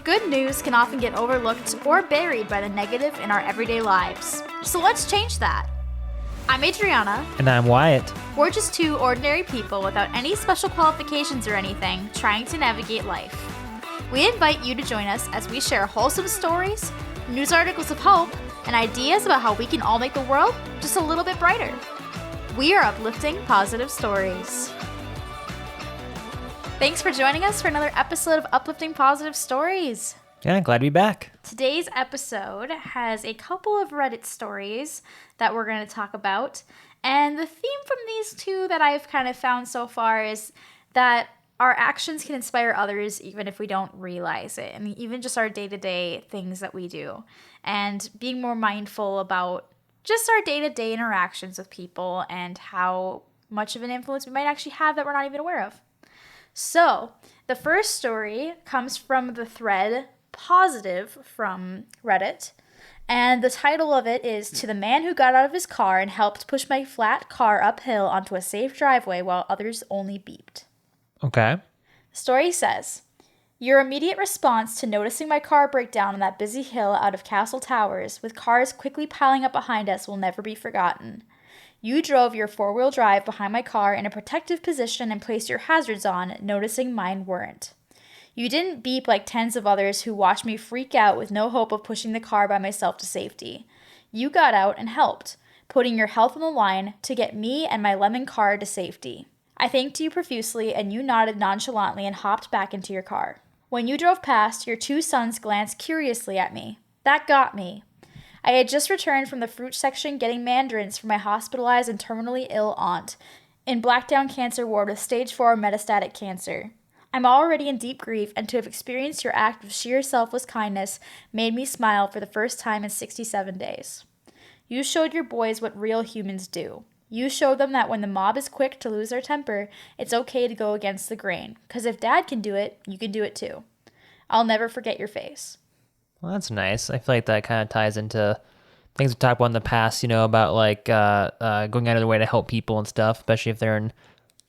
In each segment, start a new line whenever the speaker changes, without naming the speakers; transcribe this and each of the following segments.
But good news can often get overlooked or buried by the negative in our everyday lives. So let's change that. I'm Adrianna.
And I'm Wyatt.
We're just two ordinary people without any special qualifications or anything, trying to navigate life. We invite you to join us as we share wholesome stories, news articles of hope, and ideas about how we can all make the world just a little bit brighter. We are Uplifting Positive Stories. Thanks for joining us for another episode of Uplifting Positive Stories.
Yeah, glad to be back.
Today's episode has a couple of Reddit stories that we're going to talk about. And the theme from these two that I've kind of found so far is that our actions can inspire others even if we don't realize it. I mean, even just our day-to-day things that we do. And being more mindful about just our day-to-day interactions with people and how much of an influence we might actually have that we're not even aware of. So, the first story comes from the thread Positive from Reddit, and the title of it is "To the Man Who Got Out of His Car and Helped Push My Flat Car Uphill Onto a Safe Driveway While Others Only Beeped."
Okay.
The story says, "Your immediate response to noticing my car break down on that busy hill out of Castle Towers, with cars quickly piling up behind us, will never be forgotten. You drove your four-wheel drive behind my car in a protective position and placed your hazards on, noticing mine weren't. You didn't beep like tens of others who watched me freak out with no hope of pushing the car by myself to safety. You got out and helped, putting your health on the line to get me and my lemon car to safety. I thanked you profusely, and you nodded nonchalantly and hopped back into your car. When you drove past, your two sons glanced curiously at me. That got me. I had just returned from the fruit section getting mandarins for my hospitalized and terminally ill aunt in Blackdown Cancer Ward with stage 4 metastatic cancer. I'm already in deep grief, and to have experienced your act of sheer selfless kindness made me smile for the first time in 67 days. You showed your boys what real humans do. You showed them that when the mob is quick to lose their temper, it's okay to go against the grain, because if Dad can do it, you can do it too. I'll never forget your face."
Well, that's nice. I feel like that kind of ties into things we talked about in the past, about like going out of their way to help people and stuff, especially if they're in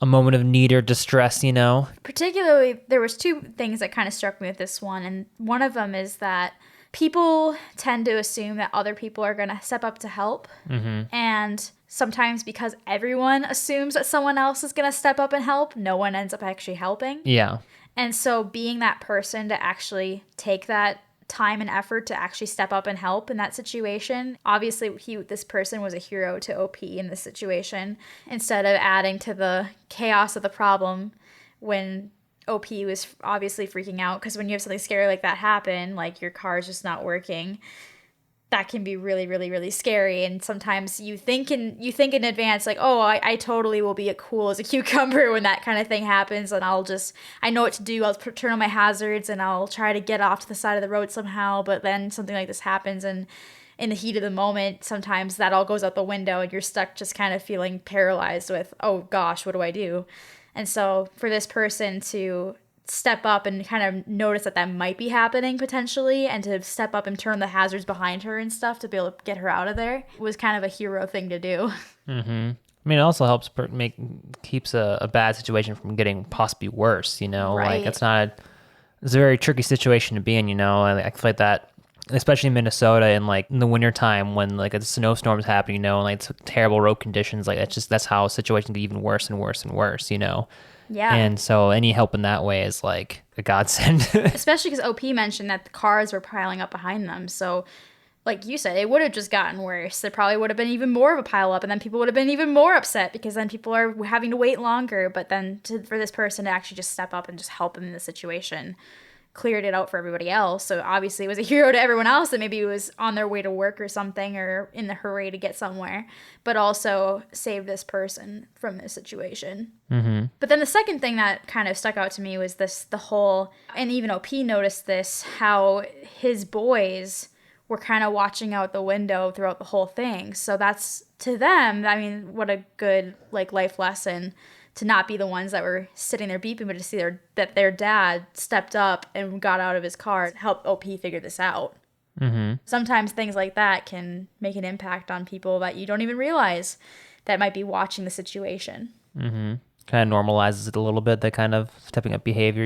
a moment of need or distress,
Particularly, there was two things that kind of struck me with this one, and one of them is that people tend to assume that other people are going to step up to help, and sometimes because everyone assumes that someone else is going to step up and help, no one ends up actually helping.
Yeah.
And so being that person to actually take that time and effort to actually step up and help in that situation. Obviously, this person was a hero to OP in this situation, instead of adding to the chaos of the problem when OP was obviously freaking out, because when you have something scary like that happen, like your car is just not working, that can be really, really, really scary. And sometimes you think in advance, like, oh, I totally will be cool as a cucumber when that kind of thing happens, and I know what to do. I'll turn on my hazards and I'll try to get off to the side of the road somehow. But then something like this happens, and in the heat of the moment, sometimes that all goes out the window and you're stuck just kind of feeling paralyzed with, oh gosh, what do I do? And so for this person to step up and kind of notice that might be happening potentially, and to step up and turn the hazards behind her and stuff to be able to get her out of there was kind of a hero thing to do.
Mm-hmm. I mean, it also helps keeps a bad situation from getting possibly worse,
Right.
Like it's a very tricky situation to be in, I feel like that, especially in Minnesota in like in the wintertime when like a snowstorm is happening, and like it's terrible road conditions, like that's how situations get even worse and worse and worse,
Yeah.
And so any help in that way is like a godsend.
Especially because OP mentioned that the cars were piling up behind them. So like you said, it would have just gotten worse. There probably would have been even more of a pile up, and then people would have been even more upset because then people are having to wait longer. But then for this person to actually just step up and just help them in the situation cleared it out for everybody else. So obviously it was a hero to everyone else that maybe was on their way to work or something, or in the hurry to get somewhere, but also saved this person from this situation.
Mm-hmm.
But then the second thing that kind of stuck out to me was and even OP noticed this, how his boys were kind of watching out the window throughout the whole thing. So that's, to them, I mean, what a good life lesson, to not be the ones that were sitting there beeping, but to see that their dad stepped up and got out of his car to help OP figure this out.
Mm-hmm.
Sometimes things like that can make an impact on people that you don't even realize that might be watching the situation.
Mm-hmm. Kind of normalizes it a little bit, that kind of stepping up behavior,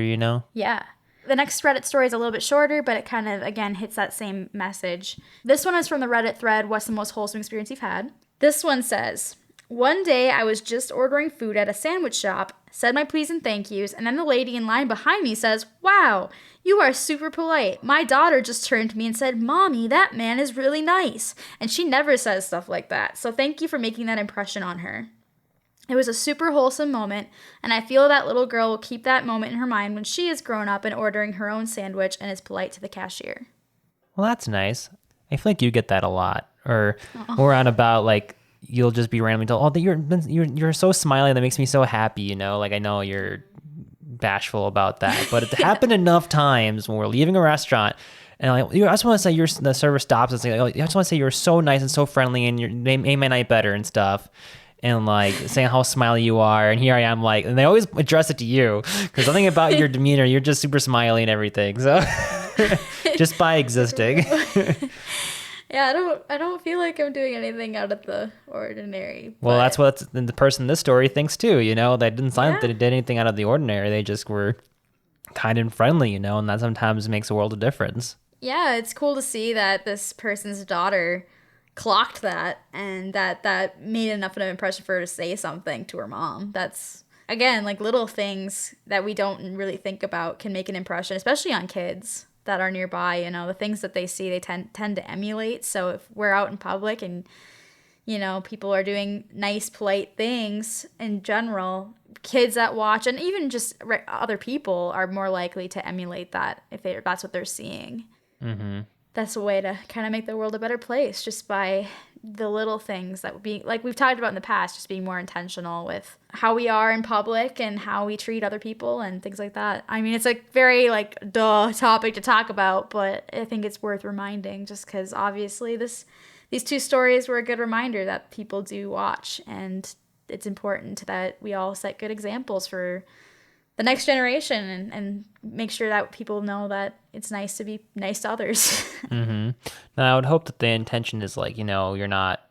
Yeah. The next Reddit story is a little bit shorter, but it kind of, again, hits that same message. This one is from the Reddit thread, what's the most wholesome experience you've had? This one says, one day I was just ordering food at a sandwich shop, said my please and thank yous, and then the lady in line behind me says, wow, you are super polite. My daughter just turned to me and said, Mommy, that man is really nice. And she never says stuff like that. So thank you for making that impression on her. It was a super wholesome moment, and I feel that little girl will keep that moment in her mind when she is grown up and ordering her own sandwich and is polite to the cashier.
Well, that's nice. I feel like you get that a lot. Or more on about like, you'll just be randomly told, oh, you're so smiley, that makes me so happy, you know? Like, I know you're bashful about that, but it happened enough times when we're leaving a restaurant, and like, I just want to say, the server stops and say, oh, I just want to say you're so nice and so friendly, and you made my night better and stuff, and like saying how smiley you are, and here I am, like, and they always address it to you because something about your demeanor, you're just super smiley and everything. So just by existing.
Yeah, I don't feel like I'm doing anything out of the ordinary.
Well, that's what the person in this story thinks too, you know? They didn't sign that they did anything out of the ordinary. They just were kind and friendly, you know? And that sometimes makes a world of difference.
Yeah, it's cool to see that this person's daughter clocked that and that made enough of an impression for her to say something to her mom. That's, again, like little things that we don't really think about can make an impression, especially on kids that are nearby. You know, the things that they see, they tend to emulate. So if we're out in public and, you know, people are doing nice, polite things in general, kids that watch and even just other people are more likely to emulate that if that's what they're seeing. Mm-hmm. That's a way to kind of make the world a better place, just by the little things that would be, like we've talked about in the past, just being more intentional with how we are in public and how we treat other people and things like that. I mean, it's a very like duh topic to talk about, but I think it's worth reminding just because obviously these two stories were a good reminder that people do watch, and it's important that we all set good examples for the next generation and make sure that people know that it's nice to be nice to others.
Mm-hmm. Now, I would hope that the intention is like, you know, you're not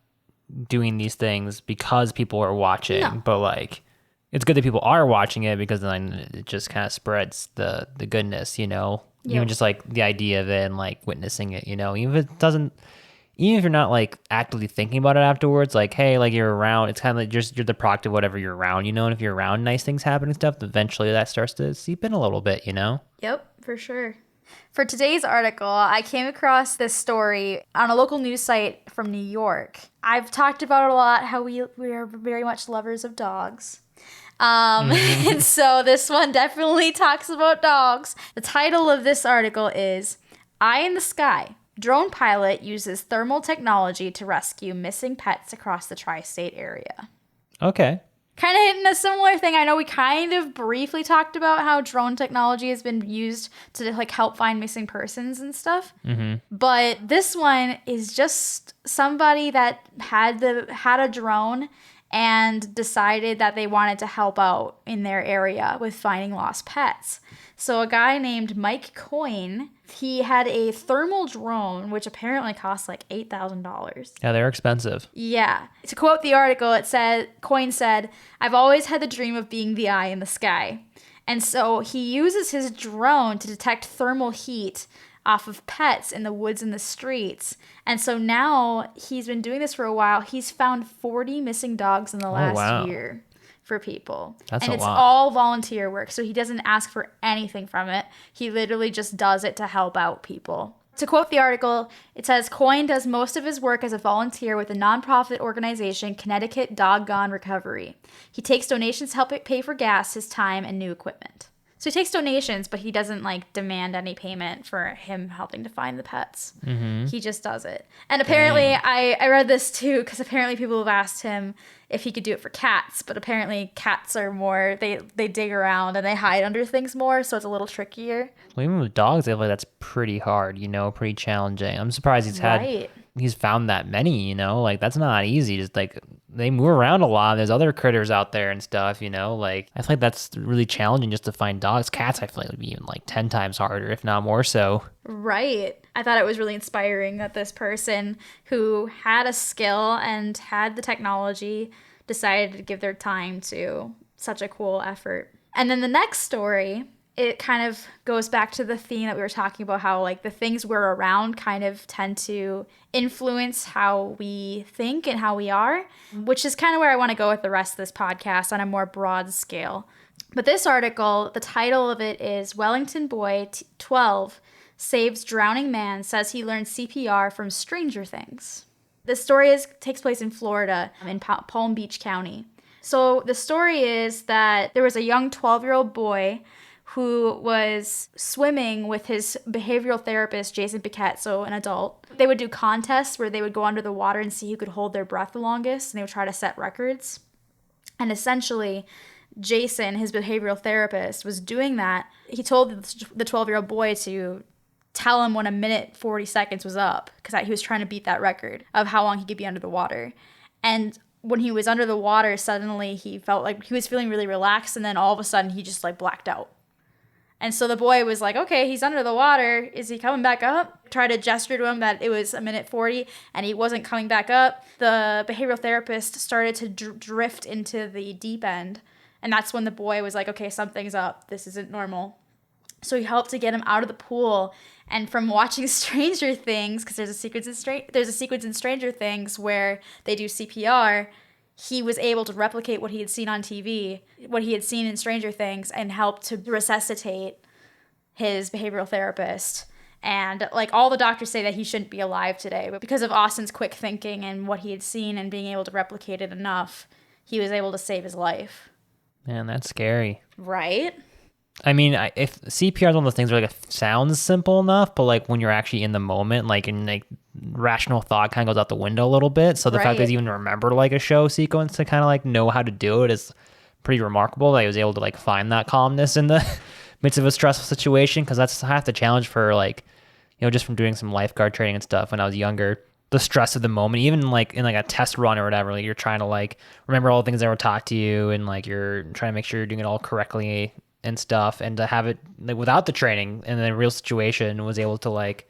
doing these things because people are watching, but like, it's good that people are watching it because then it just kind of spreads the goodness, you know, even just like the idea of it and like witnessing it, you know, even if you're not like actively thinking about it afterwards, like, hey, like you're around, it's kind of like just you're the product of whatever you're around, you know, and if you're around nice things happening and stuff, eventually that starts to seep in a little bit, you know?
Yep, for sure. For today's article, I came across this story on a local news site from New York. I've talked about it a lot, how we are very much lovers of dogs. And so this one definitely talks about dogs. The title of this article is Eye in the Sky. Drone pilot uses thermal technology to rescue missing pets across the tri-state area.
Okay.
Kind of hitting a similar thing. I know we kind of briefly talked about how drone technology has been used to like help find missing persons and stuff. Mm-hmm. But this one is just somebody that had a drone and decided that they wanted to help out in their area with finding lost pets. So a guy named Mike Coyne, he had a thermal drone, which apparently costs like $8,000.
Yeah, they're expensive.
Yeah. To quote the article, Coyne said, I've always had the dream of being the eye in the sky. And so he uses his drone to detect thermal heat off of pets in the woods and the streets. And so now he's been doing this for a while. He's found 40 missing dogs in the last year for people.
That's
and
a
it's
lot.
all volunteer work. So he doesn't ask for anything from it. He literally just does it to help out people. To quote the article, it says, Coyne does most of his work as a volunteer with the nonprofit organization Connecticut Doggone Recovery. He takes donations to help it pay for gas, his time, and new equipment. So he takes donations, but he doesn't like demand any payment for him helping to find the pets. Mm-hmm. He just does it. And apparently, I read this too, because apparently people have asked him if he could do it for cats, but apparently cats are more, they dig around and they hide under things more, so it's a little trickier.
Well, even with dogs, I feel like that's pretty hard, you know, pretty challenging. I'm surprised he's found that many, you know, like that's not easy. Just like they move around a lot. There's other critters out there and stuff, you know, like I feel like that's really challenging just to find dogs. Cats, I feel like would be even like 10 times harder, if not more so.
Right. I thought it was really inspiring that this person who had a skill and had the technology decided to give their time to such a cool effort. And then the next story it kind of goes back to the theme that we were talking about, how like the things we're around kind of tend to influence how we think and how we are, which is kind of where I want to go with the rest of this podcast on a more broad scale. But this article, the title of it is Wellington Boy 12 Saves Drowning Man, Says He Learned CPR from Stranger Things. This story takes place in Florida, in Palm Beach County. So the story is that there was a young 12-year-old boy who was swimming with his behavioral therapist, Jason Piquette, so an adult. They would do contests where they would go under the water and see who could hold their breath the longest, and they would try to set records. And essentially, Jason, his behavioral therapist, was doing that. He told the 12-year-old boy to tell him when a minute 40 seconds was up, because he was trying to beat that record of how long he could be under the water. And when he was under the water, suddenly he felt like he was feeling really relaxed, and then all of a sudden he just like blacked out. And so the boy was like, okay, he's under the water. Is he coming back up? Tried to gesture to him that it was a minute 40 and he wasn't coming back up. The behavioral therapist started to drift into the deep end. And that's when the boy was like, okay, something's up. This isn't normal. So he helped to get him out of the pool. And from watching Stranger Things, because there's a sequence in Stranger Things where they do CPR, he was able to replicate what he had seen on TV, what he had seen in Stranger Things, and help to resuscitate his behavioral therapist. And like all the doctors say that he shouldn't be alive today, but because of Austin's quick thinking and what he had seen and being able to replicate it enough, he was able to save his life.
Man, that's scary.
Right?
I mean, if CPR is one of those things where like it sounds simple enough, but like when you're actually in the moment, like and like rational thought kind of goes out the window a little bit. So the fact that he's even remember like a show sequence to kind of like know how to do it is pretty remarkable. That he was able to like find that calmness in the midst of a stressful situation, because that's half the challenge for like, you know, just from doing some lifeguard training and stuff when I was younger. The stress of the moment, even like in like a test run or whatever, like you're trying to like remember all the things that were taught to you, and like you're trying to make sure you're doing it all correctly and stuff, and to have it like without the training and the real situation was able to like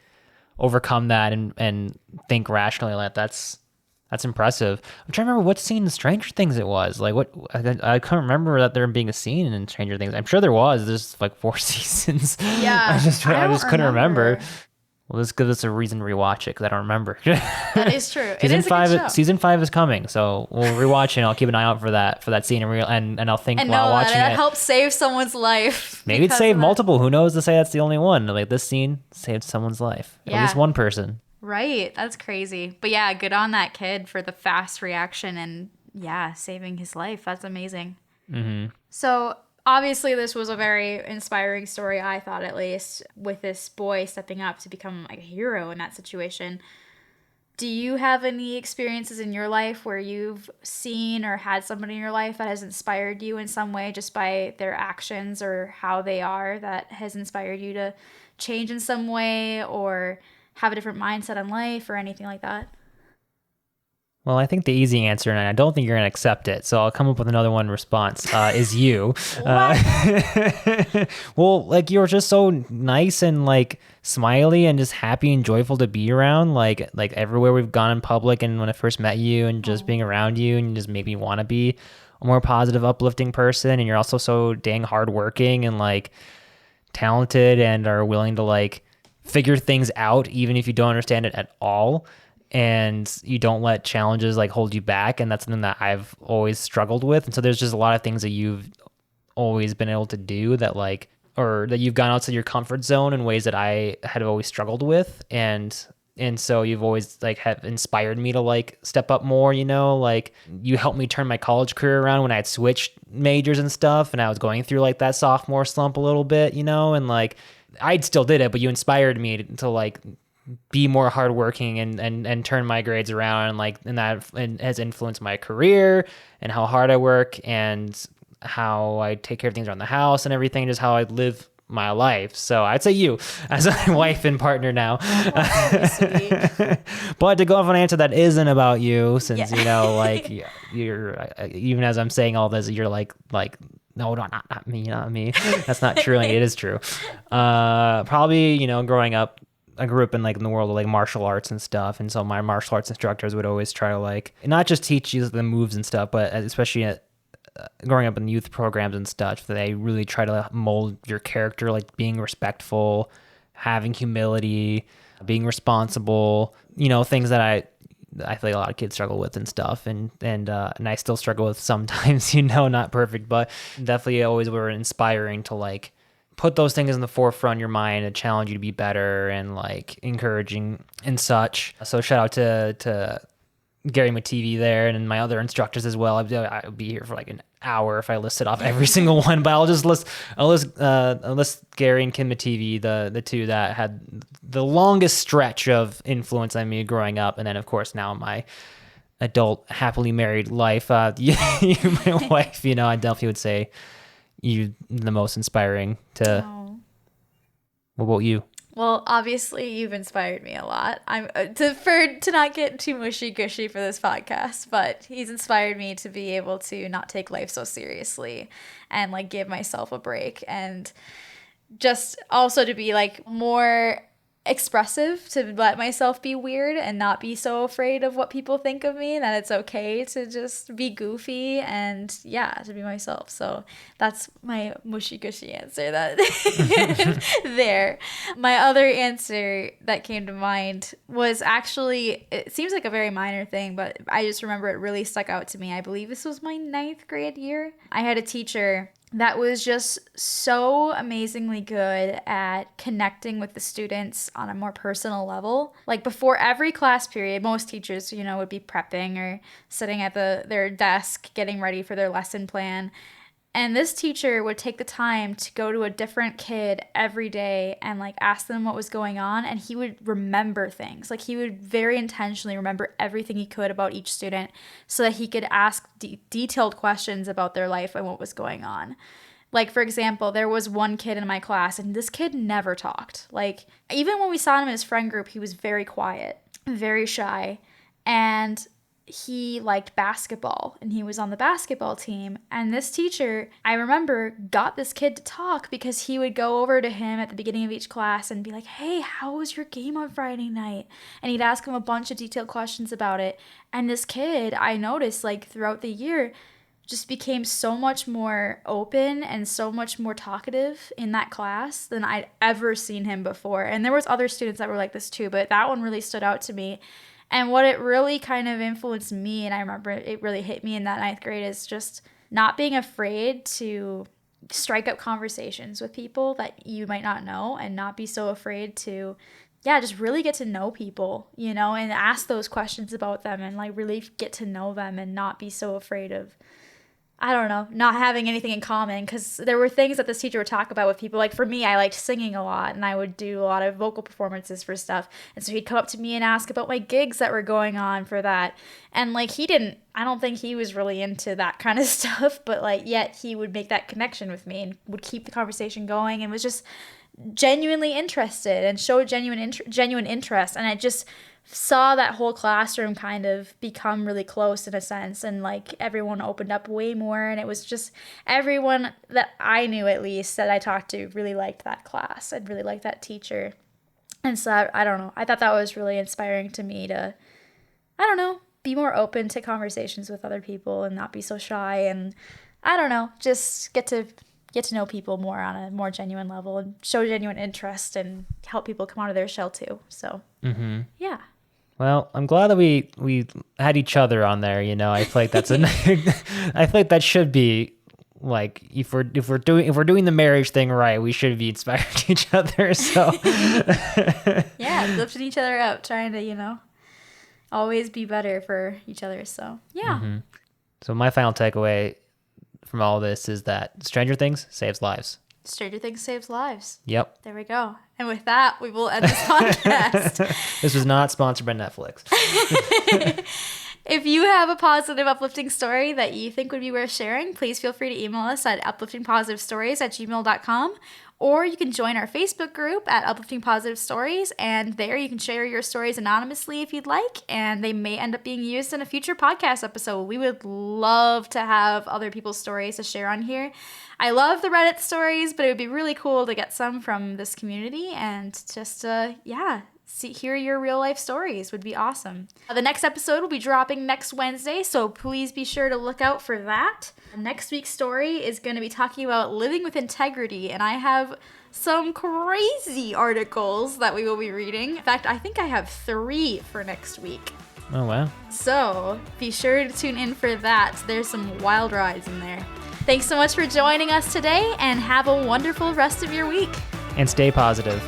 overcome that and think rationally. Like that's impressive. I'm trying to remember what scene in Stranger Things it was. Like what I couldn't remember that there being a scene in Stranger Things. I'm sure there was. There's like 4 seasons.
Yeah,
I just couldn't remember. Well, this gives us a reason to rewatch it because I don't remember.
That is true.
Season 5 is coming, so we'll rewatch it. And I'll keep an eye out for that scene and I'll think while watching it.
And it helps save someone's life.
Maybe it saved multiple. Who knows to say that's the only one? Like this scene saved someone's life. Yeah. At least one person.
Right. That's crazy. But yeah, good on that kid for the fast reaction and yeah, saving his life. That's amazing.
Mm-hmm.
So obviously, this was a very inspiring story, I thought at least, with this boy stepping up to become like a hero in that situation. Do you have any experiences in your life where you've seen or had somebody in your life that has inspired you in some way just by their actions or how they are, that has inspired you to change in some way or have a different mindset on life or anything like that?
Well, I think the easy answer, and I don't think you're going to accept it, so I'll come up with another one response, is you. Well, like, you're just so nice and, like, smiley and just happy and joyful to be around, like everywhere we've gone in public and when I first met you and just being around you, and you just made me want to be a more positive, uplifting person, and you're also so dang hardworking and, like, talented and are willing to, like, figure things out even if you don't understand it at all. And you don't let challenges like hold you back. And that's something that I've always struggled with. And so there's just a lot of things that you've always been able to do that like, or that you've gone outside your comfort zone in ways that I had always struggled with. And so you've always like have inspired me to like step up more, you know, like you helped me turn my college career around when I had switched majors and stuff. And I was going through like that sophomore slump a little bit, you know, and like I still did it, but you inspired me to like be more hardworking and turn my grades around, and like, and that has influenced my career and how hard I work and how I take care of things around the house and everything, just how I live my life. So I'd say you as my wife and partner now. But to go off on an answer that isn't about you, since you know, like you're even as I'm saying all this, you're like no, not me. That's not true. Like, it is true. Probably, you know, growing up, I grew up in like in the world of like martial arts and stuff, and so my martial arts instructors would always try to like not just teach you the moves and stuff, but especially growing up in youth programs and stuff, they really try to mold your character, like being respectful, having humility, being responsible, things that I feel like a lot of kids struggle with and stuff, and I still struggle with sometimes, not perfect, but definitely always were inspiring to like put those things in the forefront of your mind and challenge you to be better and like encouraging and such. So shout out to Gary McTeevee there and my other instructors as well. I'll be here for like an hour if I listed off every single one, but I'll list Gary and Kim McTeevee, the two that had the longest stretch of influence on me growing up, and then of course now my adult happily married life. You, my wife, I definitely would say you the most inspiring to.
Oh.
What about you?
Well, obviously, you've inspired me a lot. I'm to not get too mushy gushy for this podcast, but he's inspired me to be able to not take life so seriously and like give myself a break, and just also to be like more expressive, to let myself be weird and not be so afraid of what people think of me, that it's okay to just be goofy and to be myself. So that's my mushy gushy answer that there. My other answer that came to mind was actually, it seems like a very minor thing, but I just remember it really stuck out to me. I believe this was my 9th grade year. I had a teacher that was just so amazingly good at connecting with the students on a more personal level. Like before every class period, most teachers, would be prepping or sitting at their desk getting ready for their lesson plan. And this teacher would take the time to go to a different kid every day and like ask them what was going on, and he would remember things. Like he would very intentionally remember everything he could about each student so that he could ask detailed questions about their life and what was going on. Like, for example, there was one kid in my class, and this kid never talked. Like, even when we saw him in his friend group, he was very quiet, very shy, and he liked basketball, and he was on the basketball team. And this teacher, I remember, got this kid to talk because he would go over to him at the beginning of each class and be like, "Hey, how was your game on Friday night?" And he'd ask him a bunch of detailed questions about it. And this kid, I noticed, like, throughout the year, just became so much more open and so much more talkative in that class than I'd ever seen him before. And there was other students that were like this too, but that one really stood out to me. And what it really kind of influenced me, and I remember it really hit me in that 9th grade, is just not being afraid to strike up conversations with people that you might not know, and not be so afraid to, just really get to know people, and ask those questions about them and like really get to know them and not be so afraid of, I don't know, not having anything in common. Because there were things that this teacher would talk about with people. Like for me, I liked singing a lot, and I would do a lot of vocal performances for stuff. And so he'd come up to me and ask about my gigs that were going on for that. And like I don't think he was really into that kind of stuff, but like yet he would make that connection with me and would keep the conversation going and was just genuinely interested and showed genuine interest. And I just saw that whole classroom kind of become really close in a sense, and like everyone opened up way more, and it was just everyone that I knew, at least that I talked to, really liked that class and really liked that teacher. And so I don't know, I thought that was really inspiring to me to, I don't know, be more open to conversations with other people and not be so shy, and I don't know, just get to know people more on a more genuine level and show genuine interest and help people come out of their shell too. So yeah.
Well, I'm glad that we had each other on there. I feel like that's I feel like that should be like, if we're doing the marriage thing right, we should be inspiring each other. So
lifting each other up, trying to always be better for each other. So yeah.
So my final takeaway from all this is that Stranger Things saves lives.
Stranger Things saves lives.
Yep.
There we go. And with that, we will end this podcast.
This was not sponsored by Netflix.
If you have a positive, uplifting story that you think would be worth sharing, please feel free to email us at upliftingpositivestories@gmail.com. Or you can join our Facebook group at Uplifting Positive Stories, and there you can share your stories anonymously if you'd like, and they may end up being used in a future podcast episode. We would love to have other people's stories to share on here. I love the Reddit stories, but it would be really cool to get some from this community and just, hear your real life stories would be awesome. The next episode will be dropping next Wednesday, so please be sure to look out for that. Next week's story is going to be talking about living with integrity, and I have some crazy articles that we will be reading. In fact, I think I have 3 for next week.
Oh, wow.
So be sure to tune in for that. There's some wild rides in there. Thanks so much for joining us today, and have a wonderful rest of your week.
And stay positive.